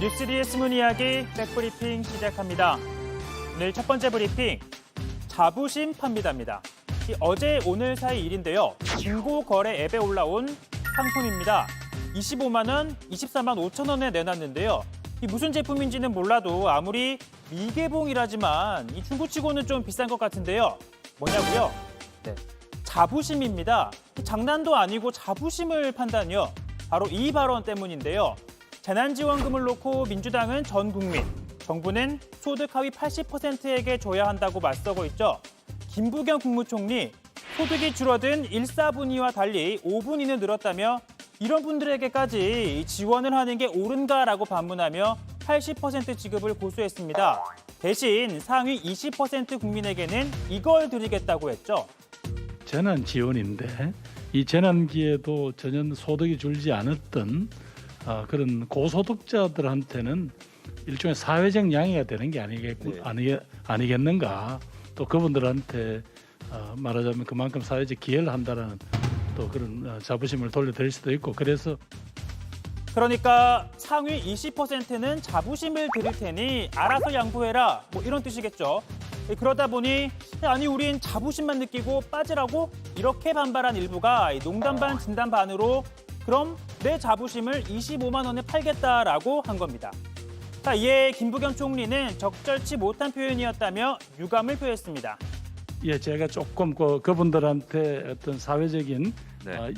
뉴스리의 숨은 이야기 백브리핑 시작합니다. 오늘 첫 번째 브리핑, 자부심 팝니다입니다. 어제 오늘 사이 일인데요. 중고거래 앱에 올라온 상품입니다. 25만 원, 24만 5천 원에 내놨는데요. 무슨 제품인지는 몰라도 아무리 미개봉이라지만 이 중고치고는 좀 비싼 것 같은데요. 뭐냐고요? 네, 자부심입니다. 장난도 아니고 자부심을 판다니요. 바로 이 발언 때문인데요. 재난지원금을 놓고 민주당은 전 국민, 정부는 소득 하위 80%에게 줘야 한다고 맞서고 있죠. 김부겸 국무총리, 소득이 줄어든 1·4분위와 달리 5분위는 늘었다며 이런 분들에게까지 지원을 하는 게 옳은가라고 반문하며 80% 지급을 고수했습니다. 대신 상위 20% 국민에게는 이걸 드리겠다고 했죠. 재난 지원인데 이 재난기에도 전혀 소득이 줄지 않았던 그런 고소득자들한테는 일종의 사회적 양해가 되는 게 아니겠는가. 또 그분들한테 말하자면 그만큼 사회적 기여를 한다라는 또 그런 자부심을 돌려드릴 수도 있고 그래서 그러니까 상위 20%는 자부심을 드릴 테니 알아서 양보해라 뭐 이런 뜻이겠죠. 그러다 보니 아니 우린 자부심만 느끼고 빠지라고 이렇게 반발한 일부가 농담 반 진담 반으로 그럼 내 자부심을 25만 원에 팔겠다라고 한 겁니다. 자, 이에 김부겸 총리는 적절치 못한 표현이었다며 유감을 표했습니다. 예, 제가 조금 그분들한테 어떤 사회적인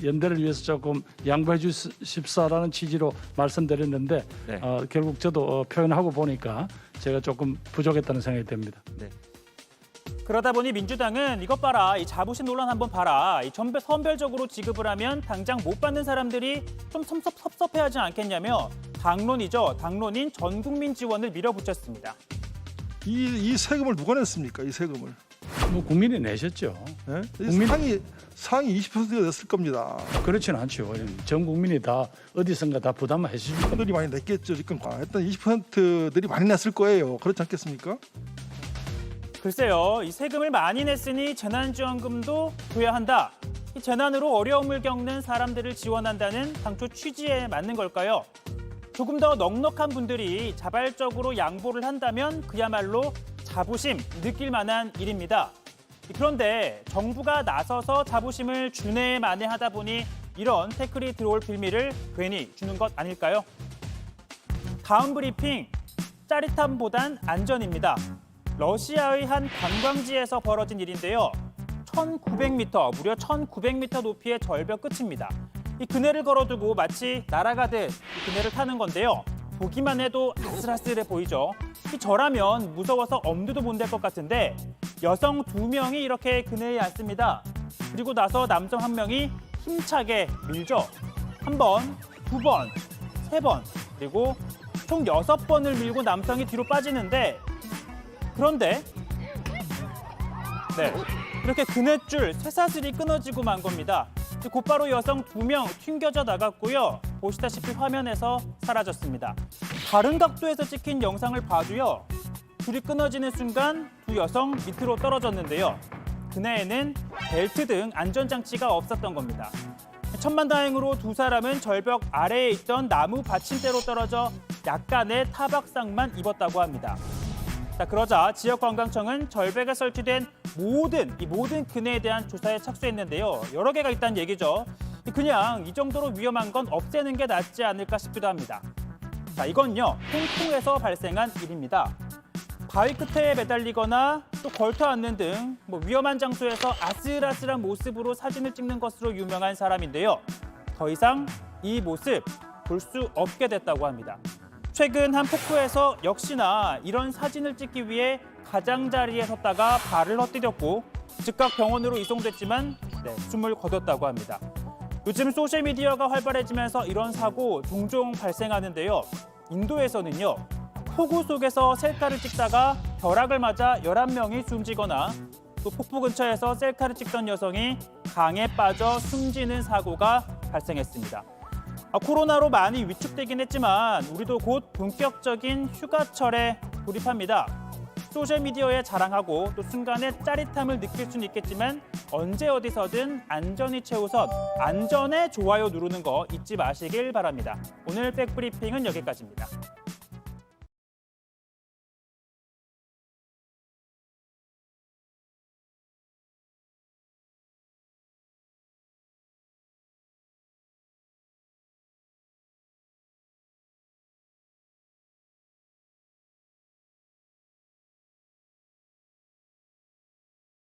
연대를 위해서 조금 양보해 주십사라는 취지로 말씀드렸는데 결국 저도 표현하고 보니까 제가 조금 부족했다는 생각이 듭니다. 네. 그러다 보니 민주당은 이것 봐라, 이 자부심 논란 한번 봐라. 이 선별적으로 지급을 하면 당장 못 받는 사람들이 좀 섭섭해하지 않겠냐며 당론이죠. 당론인 전 국민 지원을 밀어붙였습니다. 이 세금을 누가 냈습니까? 이 세금을. 뭐 국민이 내셨죠. 네? 상위 20%가 냈을 겁니다. 그렇지는 않죠. 전 국민이 다 어디선가 다 부담을 해주죠. 들이 많이 냈겠죠. 지금 일단 20%들이 많이 냈을 거예요. 그렇지 않겠습니까? 글쎄요, 이 세금을 많이 냈으니 재난지원금도 줘야 한다. 이 재난으로 어려움을 겪는 사람들을 지원한다는 당초 취지에 맞는 걸까요? 조금 더 넉넉한 분들이 자발적으로 양보를 한다면 그야말로 자부심 느낄 만한 일입니다. 그런데 정부가 나서서 자부심을 주네 마네 하다 보니 이런 태클이 들어올 빌미를 괜히 주는 것 아닐까요? 다음 브리핑, 짜릿함보단 안전입니다. 러시아의 한 관광지에서 벌어진 일인데요. 1,900m, 무려 1,900m 높이의 절벽 끝입니다. 이 그네를 걸어두고 마치 날아가듯 이 그네를 타는 건데요. 보기만 해도 아슬아슬해 보이죠. 저라면 무서워서 엄두도 못 낼 것 같은데 여성 2명이 이렇게 그네에 앉습니다. 그리고 나서 남성 1명이 힘차게 밀죠. 1번, 2번, 3번, 그리고 총 6번을 밀고 남성이 뒤로 빠지는데 그런데 이렇게 그네줄 쇠사슬이 끊어지고 만 겁니다. 곧바로 여성 2명 튕겨져 나갔고요. 보시다시피 화면에서 사라졌습니다. 다른 각도에서 찍힌 영상을 봐도요. 줄이 끊어지는 순간 두 여성 밑으로 떨어졌는데요. 그네에는 벨트 등 안전장치가 없었던 겁니다. 천만다행으로 두 사람은 절벽 아래에 있던 나무 받침대로 떨어져 약간의 타박상만 입었다고 합니다. 자, 그러자 지역관광청은 절벽에 설치된 모든 그네에 대한 조사에 착수했는데요. 여러 개가 있다는 얘기죠. 그냥 이 정도로 위험한 건 없애는 게 낫지 않을까 싶기도 합니다. 자, 이건요. 홍콩에서 발생한 일입니다. 바위 끝에 매달리거나 또 걸터 앉는 등 위험한 장소에서 아슬아슬한 모습으로 사진을 찍는 것으로 유명한 사람인데요. 더 이상 이 모습 볼 수 없게 됐다고 합니다. 최근 한 폭포에서 역시나 이런 사진을 찍기 위해 가장자리에 섰다가 발을 헛디뎠고 즉각 병원으로 이송됐지만 숨을 거뒀다고 합니다. 요즘 소셜미디어가 활발해지면서 이런 사고 종종 발생하는데요. 인도에서는요. 폭우 속에서 셀카를 찍다가 벼락을 맞아 11명이 숨지거나 또 폭포 근처에서 셀카를 찍던 여성이 강에 빠져 숨지는 사고가 발생했습니다. 코로나로 많이 위축되긴 했지만 우리도 곧 본격적인 휴가철에 돌입합니다. 소셜미디어에 자랑하고 또 순간의 짜릿함을 느낄 수는 있겠지만 언제 어디서든 안전이 최우선, 안전에 좋아요 누르는 거 잊지 마시길 바랍니다. 오늘 백브리핑은 여기까지입니다.